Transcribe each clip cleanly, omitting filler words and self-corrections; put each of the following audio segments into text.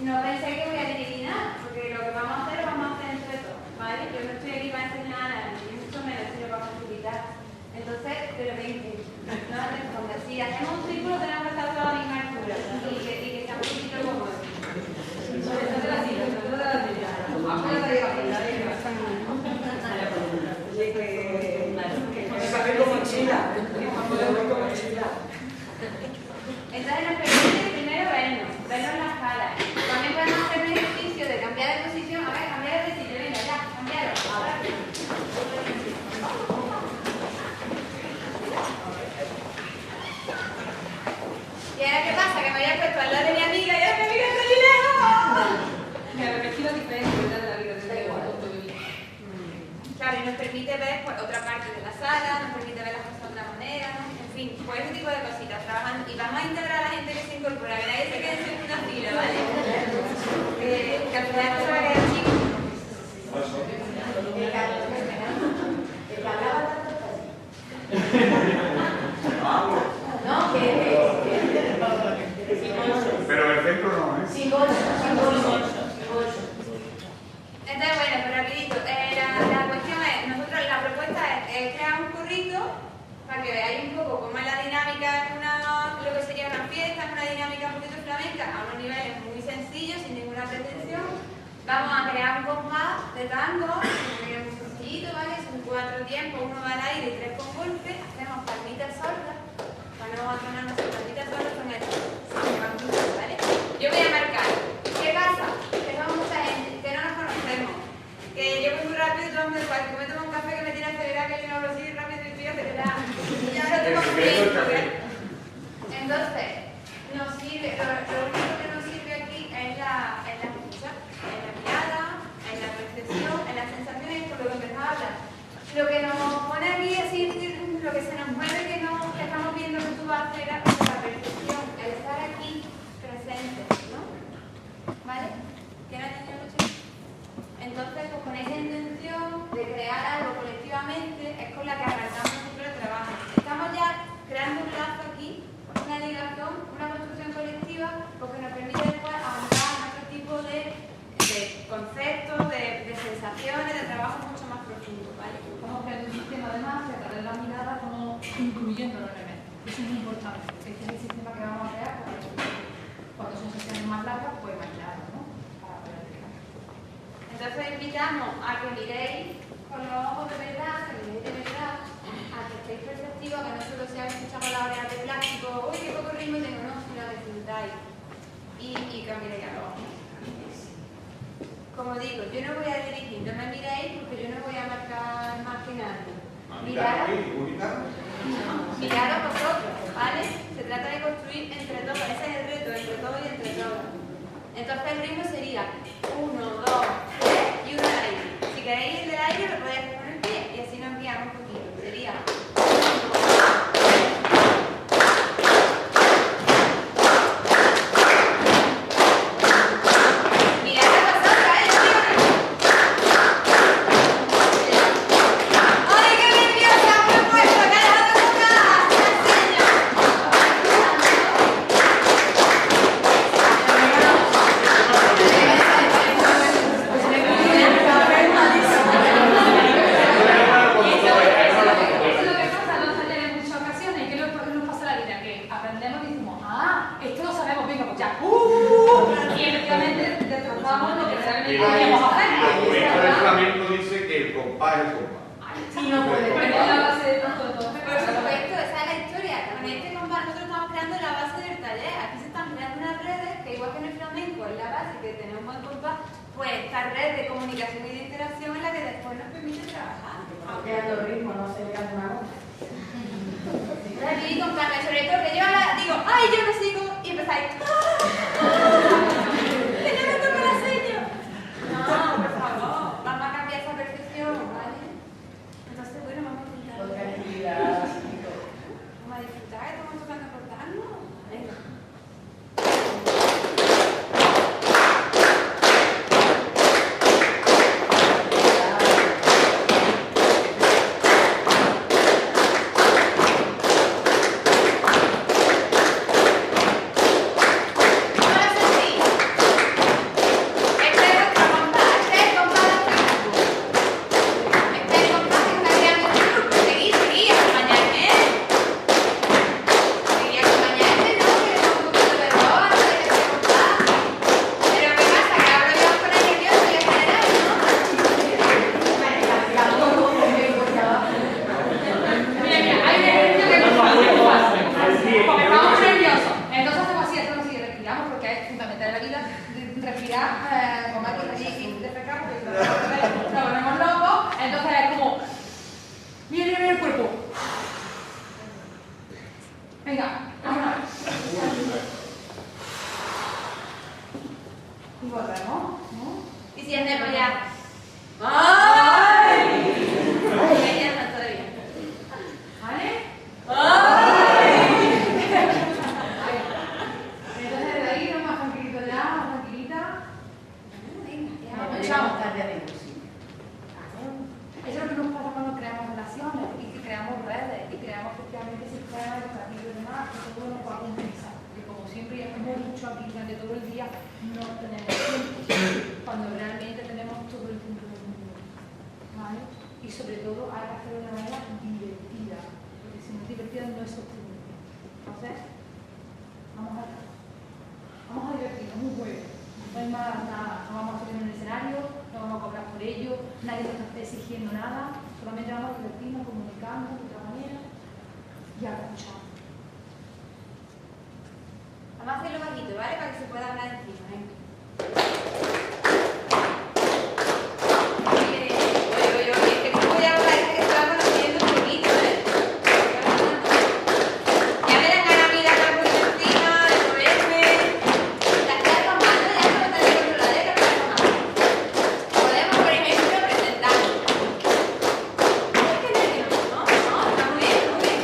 no pensé que voy a dirigir nada, porque lo que vamos a hacer lo vamos a hacer entre todos, ¿vale? Yo no estoy aquí para enseñar a nadie, ni mucho menos si lo vamos a facilitar. Entonces, pero venga, no me respondas. Si hacemos un círculo tenemos que estar todos a la misma altura y que sea un poquito cómodo. Entonces la silla, entonces nos permite primero vernos las caras. También podemos hacer un ejercicio de cambiar de posición. A ver, cambiar de sitio, venga, ya, cambiarlo. Ahora. ¿Y ahora qué pasa? Que me había puesto al lado de mi amiga y ahora mi amiga está muy lejos. Me ha repetido diferente de la vida de igual. Claro, y nos permite ver pues, otra parte de la sala, nos permite ver las cosas de otra manera, ¿no? En fin, pues ese tipo de cositas, trabajando. Y vamos a integrar a la gente que se incorpora, que nadie se quede en segunda fila, ¿vale? Que al final se va a quedar chico. No, pero el centro no, ¿eh? sin bolso. Entonces, bueno, pues rapidito, la cuestión es, nosotros la propuesta es crear un currito para que veáis un poco cómo es la dinámica en lo que sería una fiesta, en una dinámica un poquito flamenca, a unos niveles muy sencillos, sin ninguna pretensión. Vamos a crear un compás de tango, muy sencillito, ¿vale? Son 4 tiempos, uno va al aire y 3 con golpe, hacemos palmitas sordas, para no abandonar nuestras palmitas sordas con el ¿vale? Yo voy a marcar. ¿Qué pasa? Que somos mucha gente, que no nos conocemos, que yo voy muy rápido y todo el mundo igual, que me tomo un café que me tiene acelerada, que yo no hablo así rápido y estoy acelerada. Y ahora tengo que entonces, nos sirve, lo único que nos sirve aquí es la escucha, en la mirada, en la percepción, en las sensaciones, por lo que empezaba a hablar. Lo que nos pone aquí así, lo que se nos mueve, que estamos viendo que tú vas a hacer, es la percepción, el estar aquí presente, ¿no? ¿Vale? ¿Qué no entendido mucho? Entonces, pues con esa intención de crear algo colectivamente, es con la que arrancamos nosotros el trabajo. Estamos ya creando un lazo aquí, una ligación, una construcción colectiva, porque nos permite después avanzar en otro tipo de conceptos, de sensaciones, de trabajo mucho más profundo, ¿vale? Estamos creando un sistema además que a través de la mirada como incluyendo los elementos. Eso es muy importante. Este es el sistema que vamos a crear porque cuando son sesiones más largas, pues más claro, ¿no? Para poder explicar. Entonces invitamos a que miréis con los ojos de verdad, que miréis de verdad, a que estéis perceptivos, que no solo sea que escuchamos la oreja de plástico, uy, qué poco ritmo tengo, no, sino que disfrutáis y que miréis a los ojos. Como digo, yo no voy a dirigir, no me miréis porque yo no voy a marcar más que nadie. Miraros vosotros, ¿vale? Se trata de construir entre todos, ese es el reto, entre todos y entre todos. Entonces el ritmo sería 1, 2, 3 y 1 al aire. Si queréis el del aire lo podéis hacer con el pie y así nos guiamos un poquito. Sería 1, 2, 3. veamos efectivamente sistemas educativos y demás, que todo nos va a compensar. Porque como siempre ya hemos dicho aquí durante todo el día, no tenemos tiempo, cuando realmente tenemos todo el tiempo del mundo. ¿Vale? Y sobre todo hay que hacerlo de una manera divertida, porque si no es divertida no es sostenible. Entonces, vamos a divertirnos, un juego. No hay más nada, no vamos a subir en el escenario, no vamos a cobrar por ello, nadie nos está exigiendo nada, solamente vamos a divertirnos, comunicarnos de otra manera y a escuchar. Vamos a hacerlo bajito, ¿vale? Para que se pueda hablar encima, ¿eh? Oye, es que no voy a hablar, es que se va conociendo un poquito, ¿eh? Ya me dan ganas de mirar por encima, de moverme. Las cargas más, ¿no? Ya no me tengo controladera, pero no más. Podemos, por ejemplo, presentarnos. Es que nervioso, ¿no? No, está muy bien, muy bien.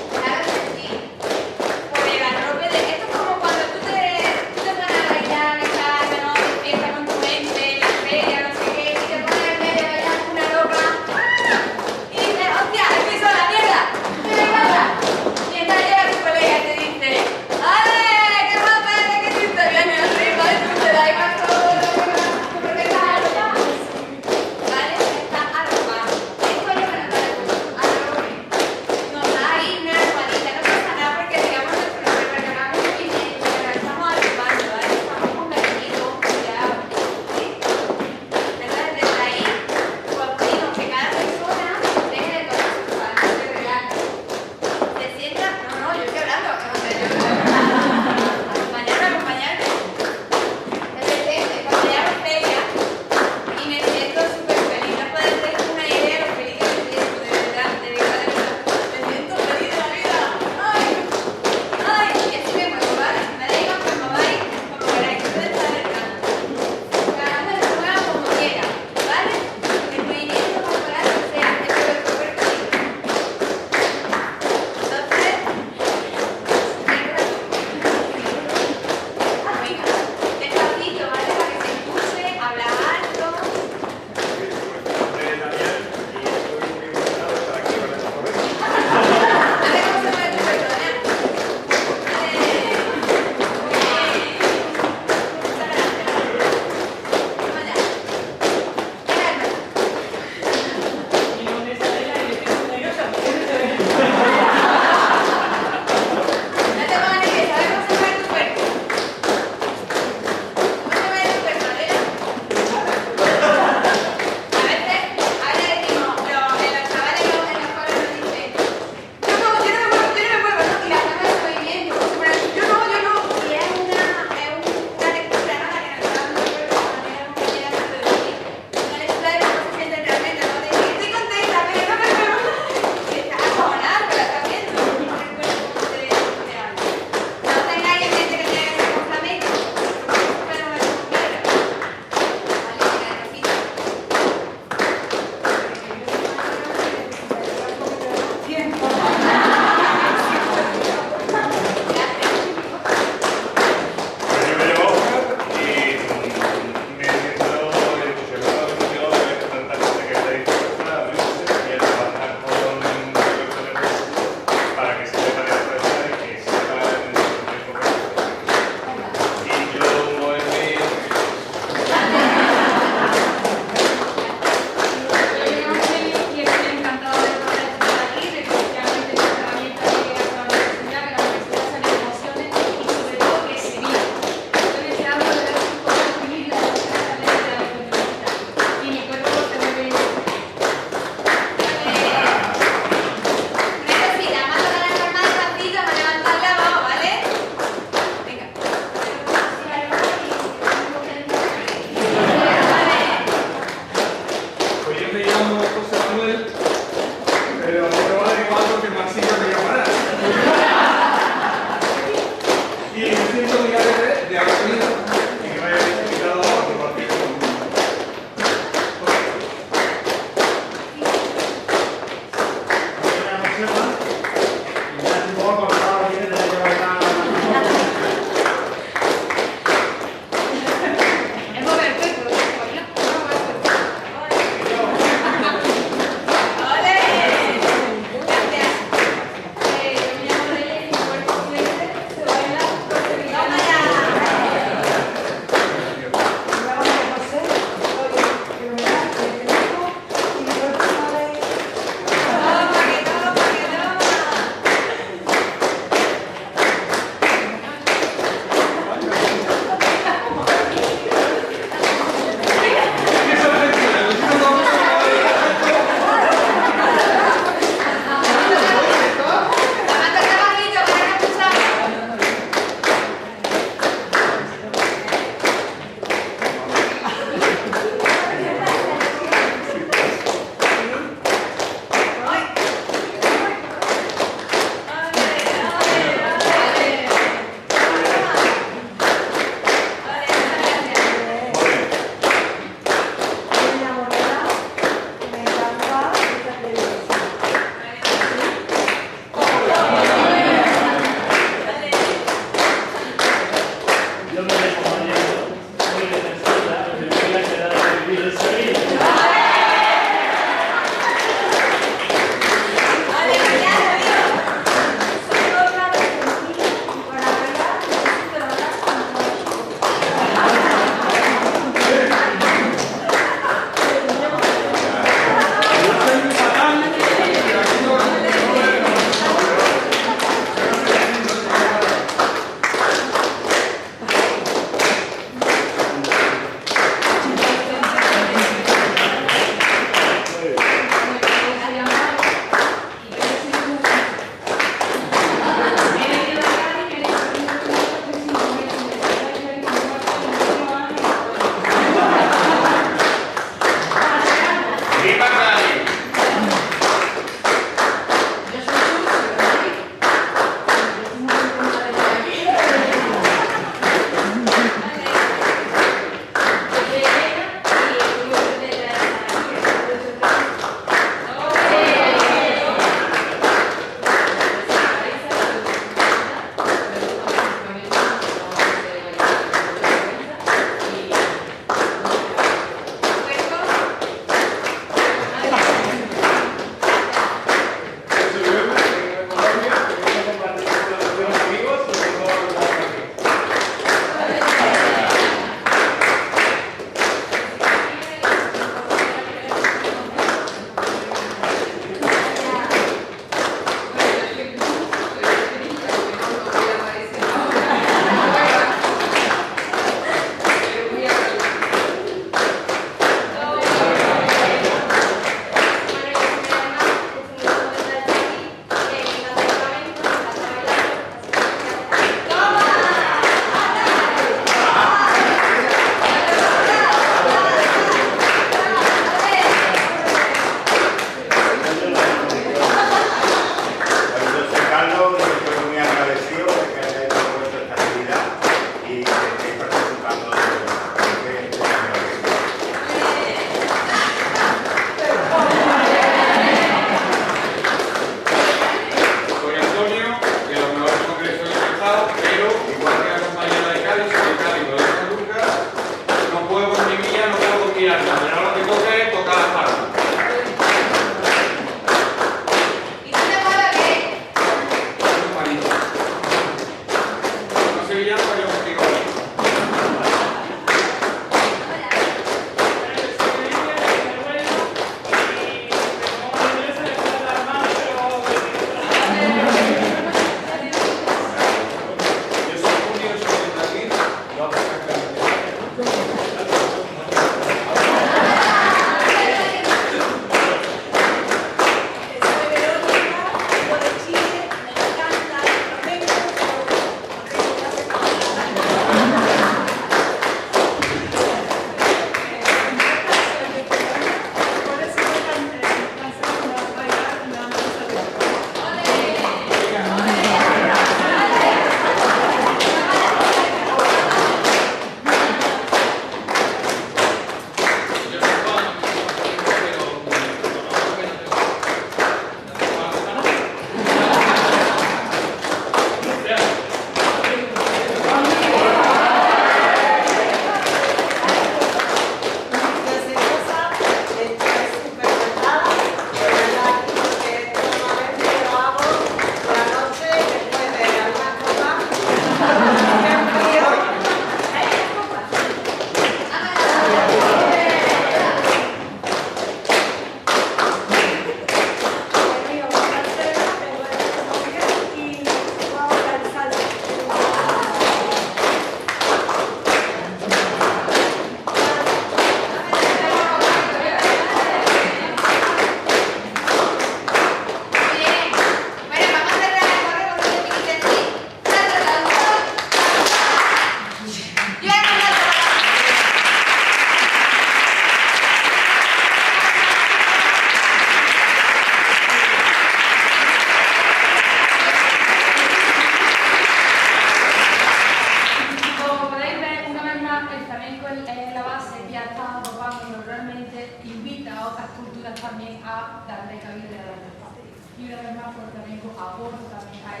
flamenco es la base, ya está aprobado, pero realmente invita a otras culturas también a darle cabida a la parte. Y una vez más, el flamenco aporta también a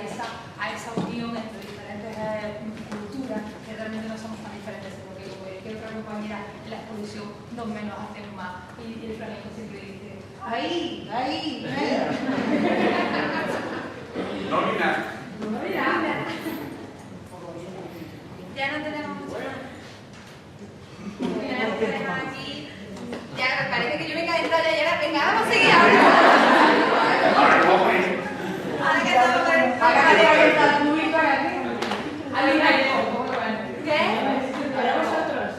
esa unión entre diferentes culturas, que realmente no somos tan diferentes, sino que como decía otra compañera en la exposición, dos menos hacen más. Y el flamenco siempre dice, ahí, ahí, Nómina. Ya no tenemos mucho más. Ya tenemos aquí. Ya parece que yo me he calentado ya y ahora, venga, vamos a seguir ahora. Ahora que estamos con el ¿qué? ¿Para vosotros?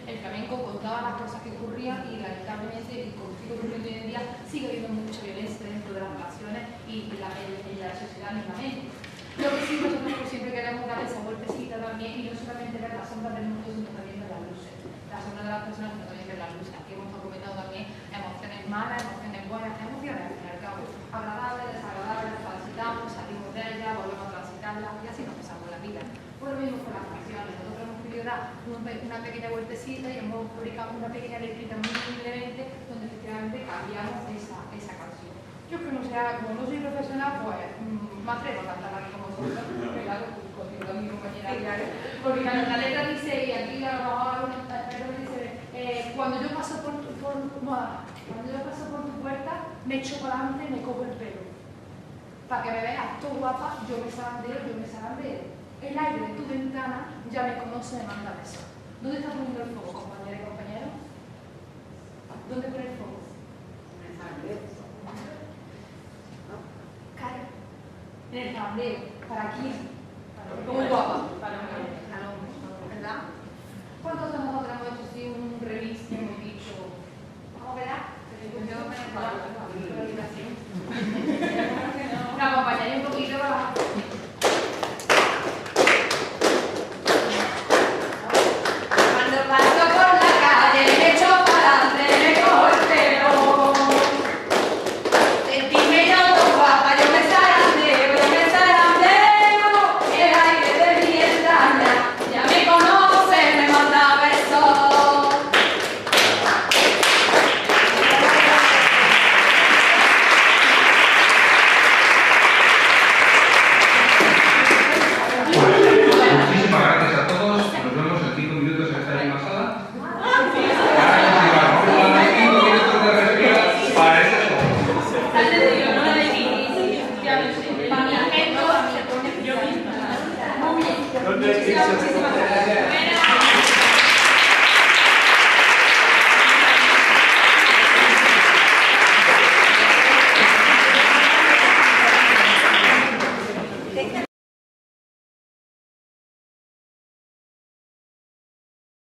El flamenco contaba las cosas que ocurrían y lamentablemente el conflicto que hoy en día sigue habiendo mucha violencia dentro de las relaciones y en la sociedad mismamente. Lo que sí nosotros siempre queremos dar esa vueltecita también y no solamente ver las sombras del mundo, sino también ver las luces. Las sombras de las personas, sino también ver las luces. Aquí hemos comentado también emociones malas, emociones buenas, emociones al fin y al cabo, agradables, desagradables, transitamos, salimos de ellas, volvemos a transitarlas y así nos pasamos la vida. Pues lo mismo con las canciones. Nosotros hemos querido dar una pequeña vueltecita y hemos publicado una pequeña letrita muy humildemente donde efectivamente cambiamos esa canción. Yo que no sea, como no soy profesional, pues me atrevo a cantar aquí como vosotros, claro, contigo a mi compañera diaria, porque la letra dice, y aquí a lo mejor dice, cuando yo paso por tu puerta, me echo para adelante y me cojo el pelo. Para que me veas, tú guapa, yo me zarandeo. El aire de tu ventana ya me conoce de manda besos. ¿Dónde está poniendo el foco, compañera y compañero? ¿Dónde pone el foco? En el zarandeo. ¿Para quién?